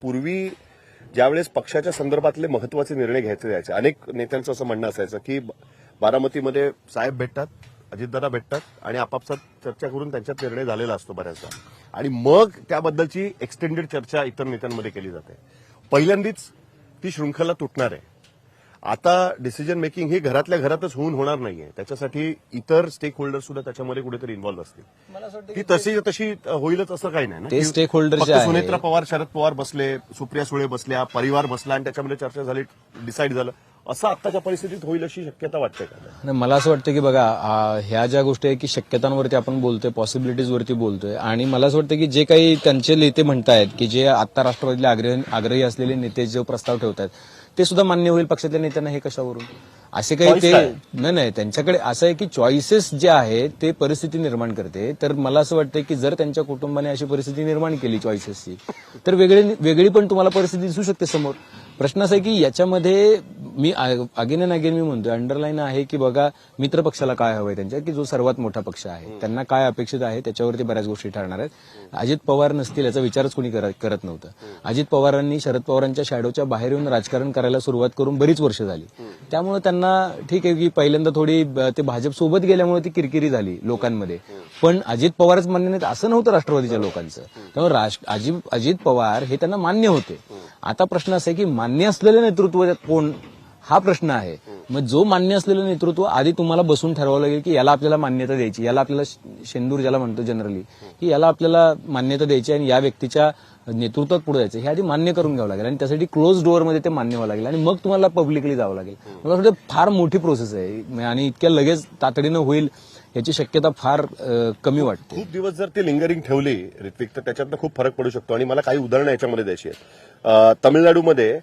पूर्वी ज्यावेळेस पक्षाच्या संदर्भातले महत्वाचे निर्णय घ्यायचे जायचे, अनेक नेत्यांचं असं म्हणणं असायचं की बारामतीमध्ये साहेब भेटतात, अजितदादा भेटतात आणि आपापसात चर्चा करून त्यांच्यात निर्णय झालेला असतो बऱ्याचदा, आणि मग त्याबद्दलची एक्सटेंडेड चर्चा इतर नेत्यांमध्ये केली जाते. पहिल्यांदाच ती शृंखला तुटणार आहे. आता डिसिजन मेकिंग ही घरातल्या घरातच होणार नाहीये, त्याच्यासाठी इतर स्टेक होल्डर सुद्धा त्याच्यामध्ये कुठेतरी इन्व्हॉल्व्ह असतील. ती तशी होईलच असं काही नाही ना. ते स्टेक होल्डर फक्त सुनेत्रा पवार, शरद पवार बसले, सुप्रिया सुळे बसल्या, परिवार बसला आणि त्याच्यामध्ये चर्चा झाली, डिसाईड झालं, असं आत्ताच्या परिस्थितीत होईल अशी शक्यता वाटते का? नाही, मला असं वाटतं की बघा, ह्या ज्या गोष्टी आहे की शक्यतांवरती आपण बोलतोय, पॉसिबिलिटीजवरती बोलतोय, आणि मला असं वाटतं की जे काही त्यांचे नेते म्हणतायत की जे आता राष्ट्रवादीला आग्रही असलेले नेते जो प्रस्ताव ठेवतात ते सुद्धा मान्य होईल पक्षातल्या नेत्यांना, हे कशावरून? असे काही ते नाही, त्यांच्याकडे असं आहे की चॉईसेस जे आहे ते परिस्थिती निर्माण करते. तर मला असं वाटतं की जर त्यांच्या कुटुंबाने अशी परिस्थिती निर्माण केली चॉईसेसची, तर वेगळी पण तुम्हाला परिस्थिती दिसू शकते समोर. प्रश्न असा आहे की याच्यामध्ये मी अगेन अँड अगेन मी म्हणतोय, अंडरलाईन आहे की बघा, मित्र पक्षाला काय हवंय त्यांच्या, की जो सर्वात मोठा पक्ष आहे त्यांना काय अपेक्षित आहे त्याच्यावरती बऱ्याच गोष्टी ठरणार आहेत. अजित पवार नसतील याचा विचारच कोणी करत नव्हतं. अजित पवारांनी शरद पवारांच्या शॅडोच्या बाहेर येऊन राजकारण करायला सुरुवात करून बरीच वर्ष झाली. त्यामुळे त्यांना ठीक आहे की पहिल्यांदा थोडी ते भाजप सोबत गेल्यामुळे ती किरकिरी झाली लोकांमध्ये, पण अजित पवारच मान्य नाहीत असं नव्हतं राष्ट्रवादीच्या लोकांचं. त्यामुळे अजित पवार हे त्यांना मान्य होते. आता प्रश्न असा आहे की मान्य असलेलं नेतृत्व कोण, हा प्रश्न आहे. मग जो मान्य असलेलं नेतृत्व आधी तुम्हाला बसून ठरवावं लागेल की याला आपल्याला मान्यता द्यायची, याला आपल्याला शेंदूर ज्याला म्हणतो जनरली, की याला आपल्याला मान्यता द्यायची आणि या व्यक्तीच्या नेतृत्वात पुढे जायचं, हे आधी मान्य करून घ्यावं लागेल आणि त्यासाठी क्लोज डोअरमध्ये ते मान्य व्हावं लागेल आणि मग तुम्हाला पब्लिकली जावं लागेल. मला वाटतं फार मोठी प्रोसेस आहे आणि इतक्या लगेच तातडीनं होईल याची शक्यता फार कमी वाटते. खूप दिवस जर ते लिंगरिंग ठेवली ऋत्विक, तर त्याच्यातनं खूप फरक पडू शकतो. आणि मला काही उदाहरणं याच्यामध्ये द्यायची आहेत. तामिळनाडूमध्ये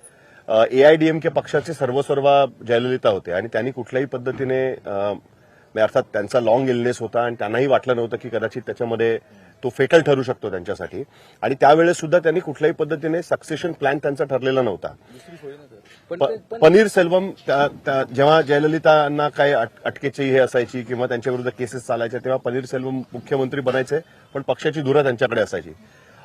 एआयडीएमके पक्षाचे सर्वस्व जयललिता होते आणि त्यांनी कुठल्याही पद्धतीने अर्थात त्यांचा लॉंग इलनेस होता आणि त्यांनाही वाटलं नव्हतं की कदाचित त्याच्यामध्ये तो फेटल ठरू शकतो त्यांच्यासाठी, आणि त्यावेळेस सुद्धा त्यांनी कुठल्याही पद्धतीने सक्सेशन प्लॅन त्यांचा ठरलेला नव्हता. पनीर सेल्वम जेव्हा जयललितांना काही अटकेची हे असायची किंवा त्यांच्याविरुद्ध केसेस चालायच्या, तेव्हा पनीर सेल्वम मुख्यमंत्री बनायचे, पण पक्षाची धुरा त्यांच्याकडे असायची.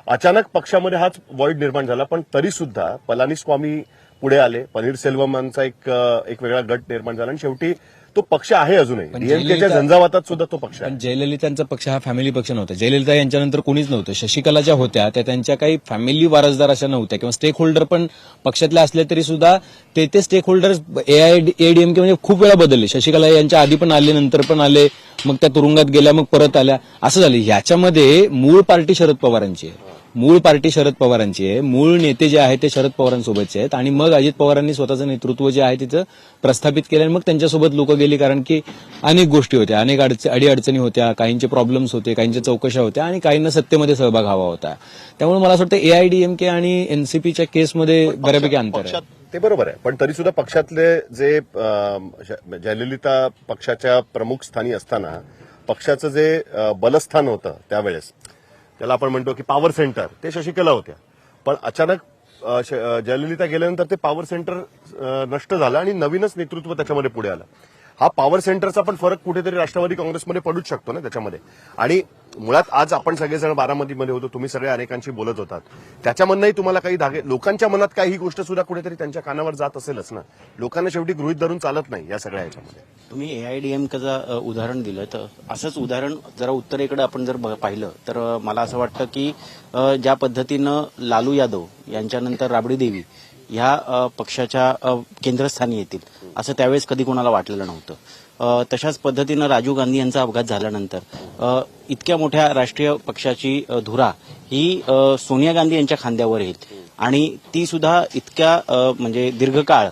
अचानक पक्षामध्ये हाच वॉइड निर्माण झाला, पण तरी सुद्धा पलानीस्वामी पुढे आले, पनीर सेल्वमांचा एक वेगळा गट निर्माण झाला आणि शेवटी तो पक्ष आहे अजूनही. डीएमकेच्या झंझावातात सुद्धा तो पक्ष आहे. पण जयललितांचा पक्ष हा फॅमिली पक्ष नव्हता. जयललिता यांच्यानंतर कोणीच नव्हतं. शशिकला ज्या होत्या त्या त्यांच्या काही फॅमिली वारसदार अशा नव्हत्या किंवा स्टेक होल्डर पण पक्षातले असले तरी सुद्धा ते स्टेक होल्डर एआयडीएमके म्हणजे खूप वेळा बदलले. शशिकला यांच्या आधी पण आले, नंतर पण आले, मग त्या तुरुंगात गेल्या, मग परत आल्या, असं झालं. ह्याच्यामध्ये मूळ पार्टी शरद पवारांची आहे, मूळ नेते जे आहेत ते शरद पवारांसोबतचे आहेत आणि मग अजित पवारांनी स्वतःचं नेतृत्व जे आहे तिथं प्रस्थापित केलं आणि मग त्यांच्यासोबत लोक गेली, कारण की अनेक गोष्टी होत्या, अनेक अडीअडचणी होत्या, काहींचे प्रॉब्लेम्स होते, काहींच्या चौकशा होत्या आणि काहींना सत्तेमध्ये सहभाग हवा होता. त्यामुळे मला असं वाटतं एआयडीएमके आणि एनसीपीच्या केसमध्ये बऱ्यापैकी अंतर आहे. ते बरोबर आहे, पण तरी सुद्धा पक्षातले जे जयललिता पक्षाच्या प्रमुख स्थानी असताना पक्षाचं जे बलस्थान होतं त्यावेळेस, त्याला आपण म्हणतो की पॉवर सेंटर, ते शशिकला होत्या. पण अचानक जयललिता गेल्यानंतर ते पॉवर सेंटर नष्ट झालं आणि नवीनच नेतृत्व त्याच्यामध्ये पुढे आलं. हा पॉवर सेंटरचा पण फरक कुठेतरी राष्ट्रवादी काँग्रेसमध्ये पडूच शकतो ना त्याच्यामध्ये. आणि मुळात आज आपण सगळेजण बारामतीमध्ये होतो, तुम्ही सगळे अनेकांशी बोलत होतात, त्याच्यामधनंही तुम्हाला काही धागे, लोकांच्या मनात काही ही गोष्ट सुद्धा कुठेतरी त्यांच्या कानावर जात असेलच ना. लोकांना शेवटी गृहीत धरून चालत नाही या सगळ्या ह्याच्यामध्ये. तुम्ही एआयडीएमकेचं उदाहरण दिलं, तर असंच उदाहरण जरा उत्तरेकडे आपण जर पाहिलं तर मला असं वाटतं की ज्या पद्धतीनं लालू यादव यांच्यानंतर राबडी देवी ह्या पक्षाच्या केंद्रस्थानी येतील असं त्यावेळेस कधी कोणाला वाटलेलं नव्हतं. तशाच पद्धतीनं राजीव गांधी यांचा अपघात झाल्यानंतर इतक्या मोठ्या राष्ट्रीय पक्षाची धुरा ही सोनिया गांधी यांच्या खांद्यावर येईल आणि ती सुद्धा इतक्या म्हणजे दीर्घकाळ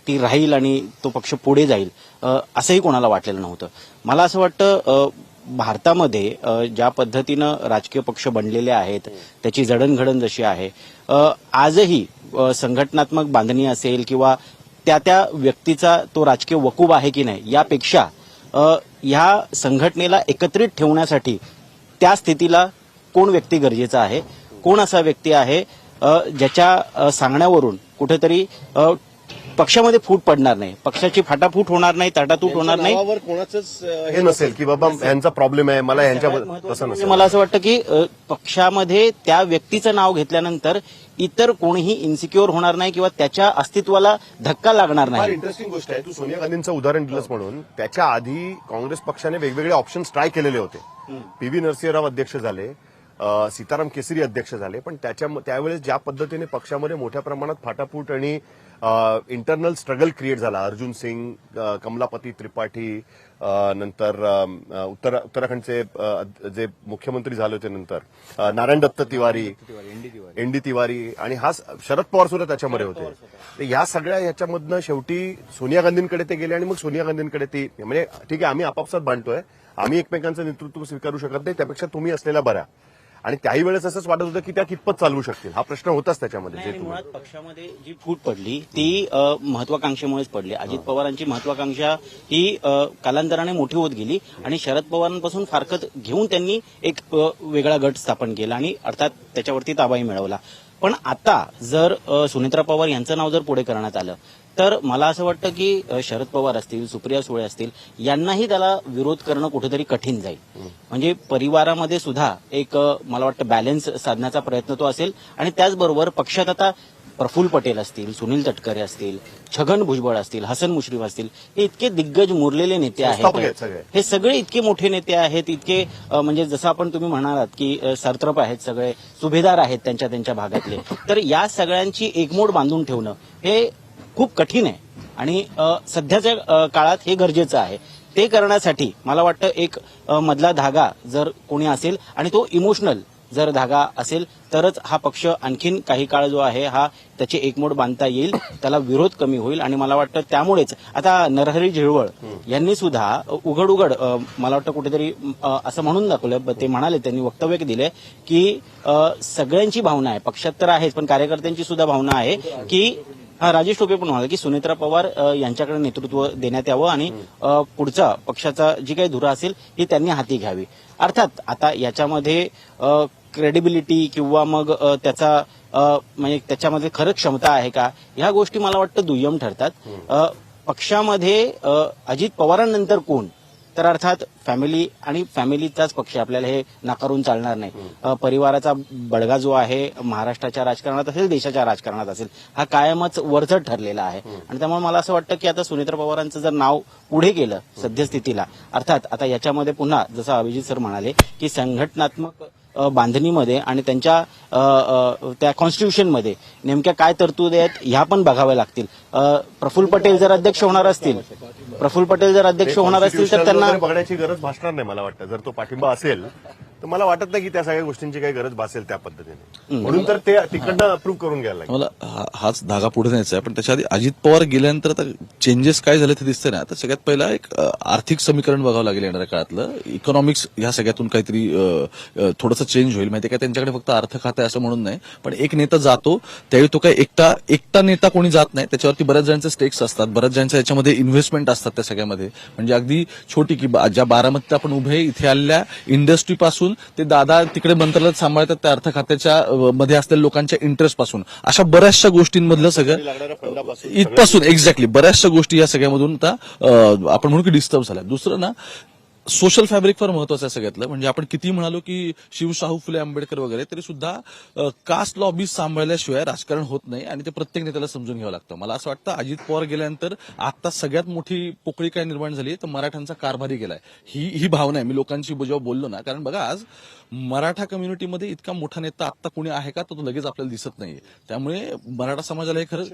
ती राहील आणि तो पक्ष पुढे जाईल असंही कोणाला वाटलेलं नव्हतं. मला असं वाटतं भारतामध्ये ज्या पद्धतीनं राजकीय पक्ष बनलेले आहेत, त्याची जडणघडण जशी आहे, आजही संघटनात्मक बांधणी असेल किंवा त्या व्यक्तीचा तो राजकीय वकूब आहे की नाही, यापेक्षा ह्या संघटनेला एकत्रित ठेवण्यासाठी त्या स्थितीला कोण व्यक्ती गरजेचा आहे, कोण असा व्यक्ती आहे ज्याच्या सांगण्यावरून कुठेतरी पक्षामध्ये फूट पडणार नाही, पक्षाची फाटाफूट होणार नाही, ताटातूट होणार नाही. नावावर कोणाचंच हे नसेल की बाबा यांचा प्रॉब्लेम आहे, मला यांच्या तसं म्हणजे नसेल. मला असं वाटतं की पक्षामध्ये त्या व्यक्तीचं नाव घेतल्यानंतर इतर कोणीही इन्सिक्युअर होणार नाही किंवा त्याच्या अस्तित्वाला धक्का लागणार फार नाही. इंटरेस्टिंग गोष्ट आहे, तू सोनिया गांधींचं उदाहरण दिलंस म्हणून. त्याच्या आधी काँग्रेस पक्षाने वेगवेगळे ऑप्शन्स ट्राय केलेले होते. पी.व्ही. नरसिंहराव अध्यक्ष झाले, सीताराम केसरी अध्यक्ष झाले, पण त्यावेळेस ज्या पद्धतीने पक्षामध्ये मोठ्या प्रमाणात फाटाफूट आणि इंटरनल स्ट्रगल क्रिएट झाला, अर्जुन सिंग, कमलापती त्रिपाठी, नंतर उत्तराखंडचे जे मुख्यमंत्री झाले होते नंतर नारायण दत्त तिवारी, एनडी तिवारी, आणि हा शरद पवार सुद्धा त्याच्यामध्ये होते. तर या सगळ्या ह्याच्यामधनं शेवटी सोनिया गांधींकडे ते गेले आणि मग सोनिया गांधींकडे ती, म्हणजे ठीक आहे आम्ही आपापसात भांडतोय, आम्ही एकमेकांचं नेतृत्व स्वीकारू शकत नाही, त्यापेक्षा तुम्ही असलेला बरा. आणि त्याही वेळेस असंच वाटत होतं की त्या कितपत चालवू शकतील, हा प्रश्न होताच त्याच्यामध्ये. नाही, मुळात पक्षामध्ये जी फूट पडली ती महत्वाकांक्षेमुळेच पडली. अजित पवारांची महत्वाकांक्षा ही कालांतराने मोठी होत गेली आणि शरद पवारांपासून फारकत घेऊन त्यांनी एक वेगळा गट स्थापन केला आणि अर्थात त्याच्यावरती ताबाही मिळवला. पण आता जर सुनेत्रा पवार यांचं नाव जर पुढे करण्यात आलं तर मला असं वाटतं की शरद पवार असतील, सुप्रिया सुळे असतील, यांनाही त्याला विरोध करणं कुठेतरी कठीण जाईल. म्हणजे परिवारामध्ये सुद्धा एक मला वाटतं बॅलन्स साधण्याचा प्रयत्न तो असेल. आणि त्याचबरोबर पक्षात आता प्रफुल्ल पटेल असतील, सुनील तटकरे असतील, छगन भुजबळ असतील, हसन मुश्रीफ असतील, हे इतके दिग्गज मुरलेले नेते आहेत. हे सगळे इतके मोठे नेते आहेत, इतके म्हणजे जसं आपण तुम्ही म्हणालात की सरत्रप आहेत, सगळे सुभेदार आहेत त्यांच्या भागातले. तर या सगळ्यांची एकमोड बांधून ठेवणं हे खूप कठीण आहे आणि सध्याच्या काळात हे गरजेचं आहे. ते करण्यासाठी मला वाटतं एक मधला धागा जर कोणी असेल आणि तो इमोशनल जर धागा असेल तरच हा पक्ष आणखीन काही काळ जो आहे हा त्याची एकमोड बांधता येईल, त्याला विरोध कमी होईल. आणि मला वाटतं त्यामुळेच आता नरहरी झिरवळ यांनी सुद्धा उघड मला वाटतं कुठेतरी असं म्हणून दाखवलं, ते म्हणाले, त्यांनी वक्तव्य दिले की सगळ्यांची भावना आहे, पक्षात तर आहेच पण कार्यकर्त्यांची सुद्धा भावना आहे की राजेश टोपे पण म्हणाले की सुनेत्रा पवार यांच्याकडे नेतृत्व देण्यात यावं आणि पुढचा पक्षाचा जी काही धुरा असेल ही त्यांनी हाती घ्यावी. अर्थात आता याच्यामध्ये क्रेडिबिलिटी किंवा मग त्याचा म्हणजे त्याच्यामध्ये खरंच क्षमता आहे का, ह्या गोष्टी मला वाटतं दुय्यम ठरतात. पक्षामध्ये अजित पवारांनंतर कोण, तर अर्थात फॅमिली आणि फॅमिलीचाच पक्ष, आपल्याला हे नाकारून चालणार नाही. परिवाराचा बडगा जो आहे महाराष्ट्राच्या राजकारणात असेल, देशाच्या राजकारणात असेल, हा कायमच वरचढ ठरलेला आहे. आणि त्यामुळे मला असं वाटतं की आता सुनेत्रा पवारांचं जर नाव पुढे गेलं सद्यस्थितीला, अर्थात आता याच्यामध्ये पुन्हा जसं अभिजित सर म्हणाले की संघटनात्मक बांधणीमध्ये आणि त्यांच्या त्या कॉन्स्टिट्यूशनमध्ये नेमक्या काय तरतुदी आहेत ह्या पण बघाव्या लागतील. प्रफुल्ल पटेल जर अध्यक्ष होणार असतील तर त्यांना बघण्याची गरज भासणार नाही मला वाटतं. जर तो पाठिंबा असेल तर मला वाटत नाही की त्या सगळ्या गोष्टींची काही गरज भासेल त्या पद्धतीने, म्हणून तर ते तिकडनं अप्रूव्ह करून घ्यायला लागेल. मला हाच धागा पुढे न्यायचा आहे, पण त्याच्या आधी अजित पवार गेल्यानंतर आता चेंजेस काय झाले ते दिसतंय ना. आता सगळ्यात पहिला एक आर्थिक समीकरण बघावं लागेल येणाऱ्या काळातलं. इकॉनॉमिक्स ह्या सगळ्यातून काहीतरी थोडंसं चेंज होईल. माहिती काय, त्यांच्याकडे फक्त अर्थ खातं आहे असं म्हणून नाही, पण एक नेता जातो त्यावेळी तो काय एकटा नेता कोणी जात नाही, त्याच्यावरती बऱ्याच जणांचे स्टेक्स असतात, बऱ्याच जणांच्या याच्यामध्ये इन्व्हेस्टमेंट असतात त्या सगळ्यामध्ये. म्हणजे अगदी छोटी की ज्या बारामतीत आपण उभे इथे आलेल्या इंडस्ट्रीपासून ते दादा तिकडे मंत्रालयात सांभाळतात त्या अर्थ खात्याच्या मध्ये असलेल्या लोकांच्या इंटरेस्ट पासून, अशा बऱ्याचशा गोष्टींमधलं सगळं इथपासून एक्झॅक्टली बऱ्याचशा गोष्टी या सगळ्यामधून आता आपण म्हणू की डिस्टर्ब झाल्या. दुसरं ना, सोशल फॅब्रिक फार महत्वाचं आहे सगळ्यातलं. म्हणजे आपण किती म्हणालो की शाहू फुले आंबेडकर वगैरे, तरी सुद्धा कास्ट लॉबीज सांभाळल्याशिवाय राजकारण होत नाही आणि ते प्रत्येक नेत्याला समजून घ्यावं लागतं. मला असं वाटतं अजित पवार गेल्यानंतर आता सगळ्यात मोठी पोकळी काय निर्माण झाली तर मराठ्यांचा कारभारी गेलाय, ही भावना आहे. मी लोकांशी जेव्हा बोललो ना, कारण बघा आज मराठा कम्युनिटीमध्ये इतका मोठा नेता आता कोणी आहे का, तो लगेच आपल्याला दिसत नाहीये. त्यामुळे मराठा समाजाला हे खरं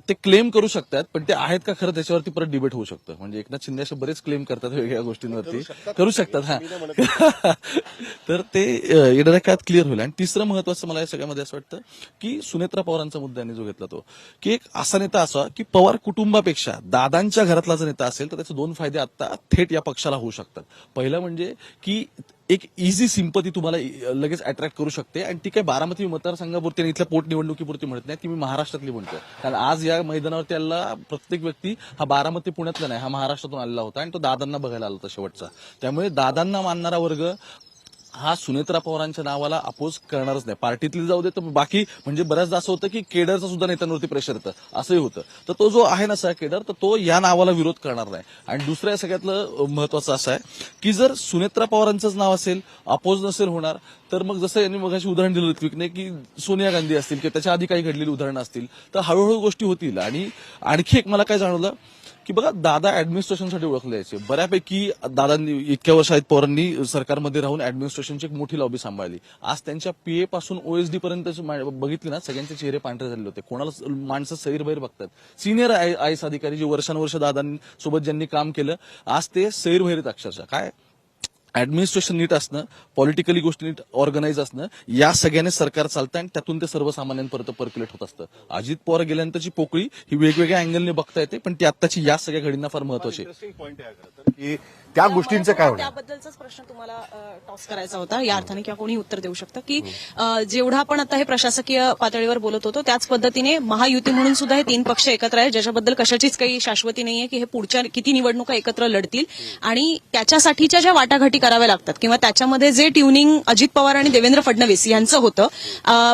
ते क्लेम करू शकतात, पण ते आहेत का खरं त्याच्यावरती परत डिबेट होऊ शकतं. म्हणजे एकनाथ शिंदे असे बरेच क्लेम करतात वेगवेगळ्या गोष्टींवरती, करू शकतात हा तर ते येणाऱ्या काळात क्लिअर होईल. आणि तिसरं महत्वाचं मला या सगळ्यामध्ये असं वाटतं की सुनेत्रा पवारांचा मुद्दा यांनी जो घेतला तो की एक असा नेता असा की पवार कुटुंबापेक्षा दादांच्या घरातला जर नेता असेल तर त्याचे दोन फायदे आता थेट या पक्षाला होऊ शकतात. पहिलं म्हणजे की एक इझी सिंपती तुम्हाला लगेच अट्रॅक्ट करू शकते, आणि ती काही बारामती मतदारसंघापुरती आणि इथल्या पोटनिवडणुकीपुरती म्हणत नाही, ती मी महाराष्ट्रातली म्हणतो. कारण आज या मैदानावरती आलेला प्रत्येक व्यक्ती हा बारामती पुण्यातला नाही, हा महाराष्ट्रातून आलेला होता आणि तो दादांना बघायला आला होता शेवटचा. त्यामुळे दादांना मानणारा वर्ग हा सुनेत्रा पवारांच्या नावाला अपोज करणारच नाही. पार्टीतली जाऊ दे तर बाकी म्हणजे बऱ्याचदा असं होतं की केडरचं सुद्धा नेत्यांवरती प्रेशर येतं, असंही होतं. तर तो जो आहे ना सगळा केडर, तर तो या नावाला विरोध करणार नाही. आणि दुसरं या सगळ्यातलं महत्वाचं असं आहे की जर सुनेत्रा पवारांचंच नाव असेल, अपोज नसेल होणार, तर मग जसं यांनी मगाशी उदाहरण दिलं ऋत्विकने की सोनिया गांधी असतील किंवा त्याच्या आधी काही घडलेली उदाहरणं असतील, तर हळूहळू गोष्टी होतील. आणि आणखी एक मला काय जाणवलं की बघा, दादा ऍडमिनिस्ट्रेशनसाठी ओळखले जायचे. बऱ्यापैकी दादांनी इतक्या वर्ष अजित पवारांनी सरकारमध्ये राहून ऍडमिनिस्ट्रेशनची एक मोठी लॉबी सांभाळली. आज त्यांच्या पीए पासून ओएसडी पर्यंत बघितली ना, सगळ्यांचे चेहरे पांढरे झालेले होते. कोणाला माणसं सैरभैर बघतात. सिनियर आयएस अधिकारी जे वर्षानुवर्ष दादांसोबत ज्यांनी काम केलं, आज ते सैरभैर आहेत अक्षरशः. काय ऍडमिनिस्ट्रेशन नीट असणं, पॉलिटिकली गोष्टी नीट ऑर्गनाईज असणं, या सगळ्याने सरकार चालतं आणि त्यातून ते सर्वसामान्यांपर्यंत पर्क्युलेट होत असतं. अजित पवार गेल्यानंतरची पोकळी ही वेगवेगळ्या अँगलने बघता येते, पण ती आत्ताची या सगळ्या घडींना फार महत्वाची आहे. इंटरेस्टिंग पॉईंट आहे खरं तर, की त्या गोष्टींचं काय होणार. त्याबद्दलचाच प्रश्न तुम्हाला टॉस करायचा होता या अर्थाने, किंवा कोणी उत्तर देऊ शकतं की जेवढा आपण आता हे प्रशासकीय पातळीवर बोलत होतो त्याच पद्धतीने महायुती म्हणून सुद्धा हे 3 पक्ष एकत्र आहे, ज्याच्याबद्दल कशाचीच काही शाश्वती नाहीये की हे पुढच्या किती निवडणुका एकत्र लढतील आणि त्याच्यासाठीच्या ज्या वाटाघाटी कराव्या लागतात किंवा त्याच्यामध्ये जे ट्युनिंग अजित पवार आणि देवेंद्र फडणवीस यांचं होतं,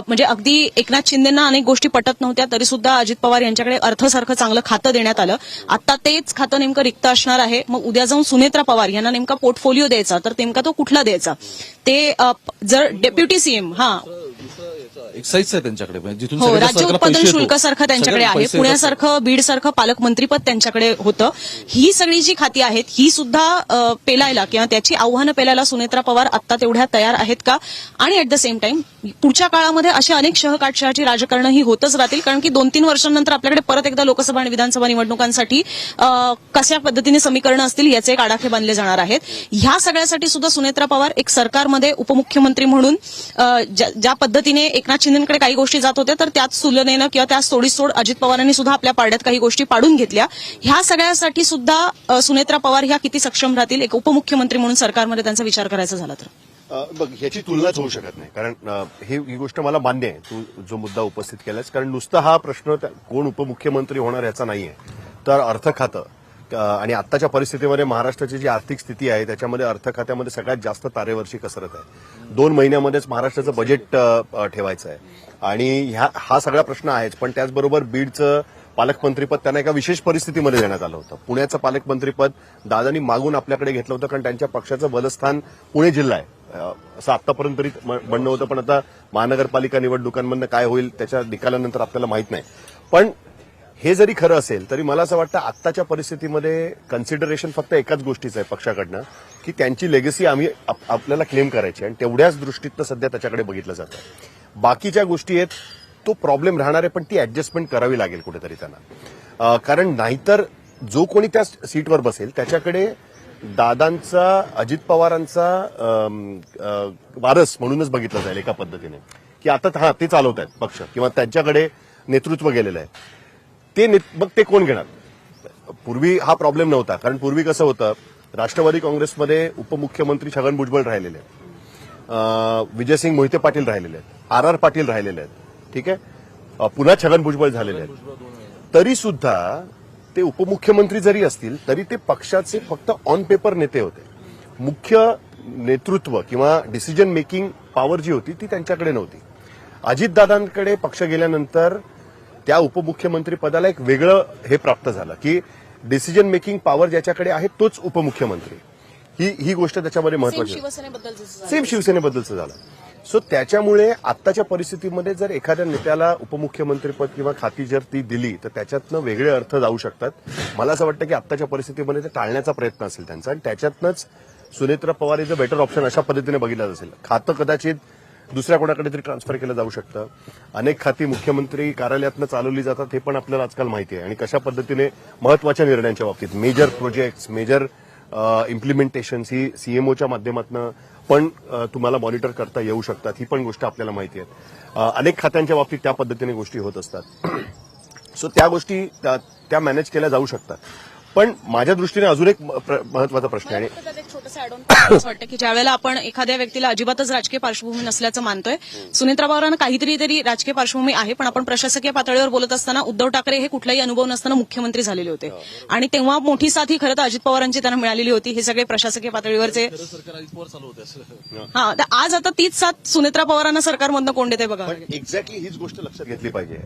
म्हणजे अगदी एकनाथ शिंदेंना अनेक गोष्टी पटत नव्हत्या तरी सुद्धा अजित पवार यांच्याकडे अर्थसारखं चांगलं खातं देण्यात आलं. आता तेच खातं नेमकं रिक्त असणार आहे. मग उद्या जाऊन सुनेत्रा पवार यांना नेमका पोर्टफोलिओ द्यायचा तर नेमका तो कुठला द्यायचा, ते जर डेप्युटी सीएम एक्साईज आहे त्यांच्याकडे, जिथून हो, सगळ्या राज्य सरकारला उत्पादन पैसे येतो. शुल्कासारखं त्यांच्याकडे सगळ्यांना आहे, पैसे येतात. पुण्यासारखं बीडसारखं पालकमंत्रीपद त्यांच्याकडे होतं. ही सगळी जी खाती आहेत ही सुद्धा पेलायला किंवा त्याची आव्हानं पेलायला सुनेत्रा पवार आता तेवढ्या तयार आहेत का. आणि ऍट द सेम टाइम पुढच्या काळामध्ये असे अनेक शहकाटशहाची राजकारणं ही होतच राहतील, कारण की 2-3 वर्षांनंतर आपल्याकडे परत एकदा लोकसभा आणि विधानसभा निवडणुकांसाठी कशा पद्धतीने समीकरणं असतील याचे एक आडाखे बांधले जाणार आहेत. ह्या सगळ्यासाठी सुद्धा सुनेत्रा पवार एक सरकारमध्ये उपमुख्यमंत्री म्हणून ज्या पद्धतीने एकनाथ शिंदेकडे काही गोष्टी जात होत्या तर त्याच तुलनेनं किंवा त्याच तोडीसोड अजित पवारांनी सुद्धा आपल्या पारड्यात काही गोष्टी पाडून घेतल्या. ह्या सगळ्यासाठी सुद्धा सुनेत्रा पवार ह्या किती सक्षम राहतील एक उपमुख्यमंत्री म्हणून सरकारमध्ये त्यांचा विचार करायचा झाला तर. बघ, ह्याची तुलनाच होऊ शकत नाही, कारण ही गोष्ट मला मान्य आहे तू जो मुद्दा उपस्थित केलास, कारण नुसता हा प्रश्न कोण उपमुख्यमंत्री होणार याचा नाहीये, तर अर्थ खातं आणि आत्ताच्या परिस्थितीमध्ये महाराष्ट्राची जी आर्थिक स्थिती आहे त्याच्यामध्ये अर्थ खात्यामध्ये सगळ्यात जास्त तारेवरची कसरत आहे. 2 महिन्यामध्येच महाराष्ट्राचं बजेट ठेवायचं आहे आणि हा सगळा प्रश्न आहेच. पण त्याचबरोबर बीडचं पालकमंत्रीपद त्यांना एका विशेष परिस्थितीमध्ये देण्यात आलं होतं. पुण्याचं पालकमंत्रीपद दादांनी मागून आपल्याकडे घेतलं होतं, कारण त्यांच्या पक्षाचं बलस्थान पुणे जिल्हा आहे असं आतापर्यंत तरी म्हणणं होतं. पण आता महानगरपालिका निवडणुकांमधनं काय होईल त्याच्या निकालानंतर आपल्याला माहित नाही. पण हे जरी खरं असेल तरी मला असं वाटतं आत्ताच्या परिस्थितीमध्ये कन्सिडरेशन फक्त एकाच गोष्टीचं आहे पक्षाकडनं, की त्यांची लेगसी आपल्याला क्लेम करायची आणि तेवढ्याच दृष्टीतनं सध्या त्याच्याकडे बघितलं जातं. बाकीच्या गोष्टी आहेत तो प्रॉब्लेम राहणार आहे, पण ती ऍडजस्टमेंट करावी लागेल कुठेतरी त्यांना, कारण नाहीतर जो कोणी त्या सीटवर बसेल त्याच्याकडे दादांचा अजित पवारांचा वारस म्हणूनच बघितलं जाईल एका पद्धतीने, की आता ते चालवत आहेत पक्ष किंवा त्यांच्याकडे नेतृत्व गेलेलं आहे. मग ते कोण घेणार. पूर्वी हा प्रॉब्लेम नव्हता, कारण पूर्वी कसं होतं, राष्ट्रवादी काँग्रेसमध्ये उपमुख्यमंत्री छगन भुजबळ राहिलेले आहेत, विजयसिंग मोहिते पाटील राहिलेले आहेत, आर पाटील राहिलेले आहेत, ठीक आहे, पुन्हा छगन भुजबळ झालेले आहेत. तरी सुद्धा ते उपमुख्यमंत्री जरी असतील तरी ते पक्षाचे फक्त ऑन पेपर नेते होते. मुख्य नेतृत्व किंवा डिसिजन मेकिंग पॉवर जी होती ती त्यांच्याकडे नव्हती. अजितदादांकडे पक्ष गेल्यानंतर त्या उपमुख्यमंत्री पदाला एक वेगळं हे प्राप्त झालं, की डिसिजन मेकिंग पॉवर ज्याच्याकडे आहे तोच उपमुख्यमंत्री. ही गोष्ट त्याच्यामध्ये महत्वाची सेम शिवसेनेबद्दलचं झालं. सो त्याच्यामुळे आत्ताच्या परिस्थितीमध्ये जर एखाद्या नेत्याला उपमुख्यमंत्रीपद किंवा खाती जर ती दिली तर त्याच्यातनं वेगळे अर्थ जाऊ शकतात. मला असं वाटतं की आत्ताच्या परिस्थितीमध्ये ते टाळण्याचा प्रयत्न असेल त्यांचा आणि त्याच्यातनंच Sunetra Pawar is a better option अशा पद्धतीने बघितलं असेल. खातं कदाचित दुसऱ्या कोणाकडे तरी ट्रान्सफर केलं जाऊ शकतं. अनेक खाती मुख्यमंत्री कार्यालयातनं चालवली जातात हे पण आपल्याला आजकाल माहिती आहे आणि कशा पद्धतीने महत्वाच्या निर्णयांच्या बाबतीत मेजर प्रोजेक्ट्स मेजर इम्प्लिमेंटेशन ही सीएमओच्या माध्यमातून पण तुम्हाला मॉनिटर करता येऊ शकतात. ही पण गोष्ट आपल्याला माहिती आहे. अनेक खात्यांच्या बाबतीत त्या पद्धतीने गोष्टी होत असतात. सो त्या गोष्टी त्या मॅनेज केल्या जाऊ शकतात. पण माझ्या दृष्टीने अजून एक महत्वाचा प्रश्न आहे आणि त्यात एक छोटंसं add on असं वाटतं की ज्यावेळेला आपण एखाद्या व्यक्तीला अजिबातच राजकीय पार्श्वभूमी नसल्याचं मानतोय, सुनेत्रा पवारांना काहीतरी तरी राजकीय पार्श्वभूमी आहे, पण आपण प्रशासकीय पातळीवर बोलत असताना उद्धव ठाकरे हे कुठलाही अनुभव नसताना मुख्यमंत्री झालेले होते आणि तेव्हा मोठी साथ ही खरं तर अजित पवारांची त्यांना मिळालेली होती. हे सगळे प्रशासकीय पातळीवरचे तर आज आता तीच साथ सुनेत्रा पवारांना सरकारमधनं कोण देते बघा. एक्झॅक्टली हीच गोष्ट लक्षात घेतली पाहिजे.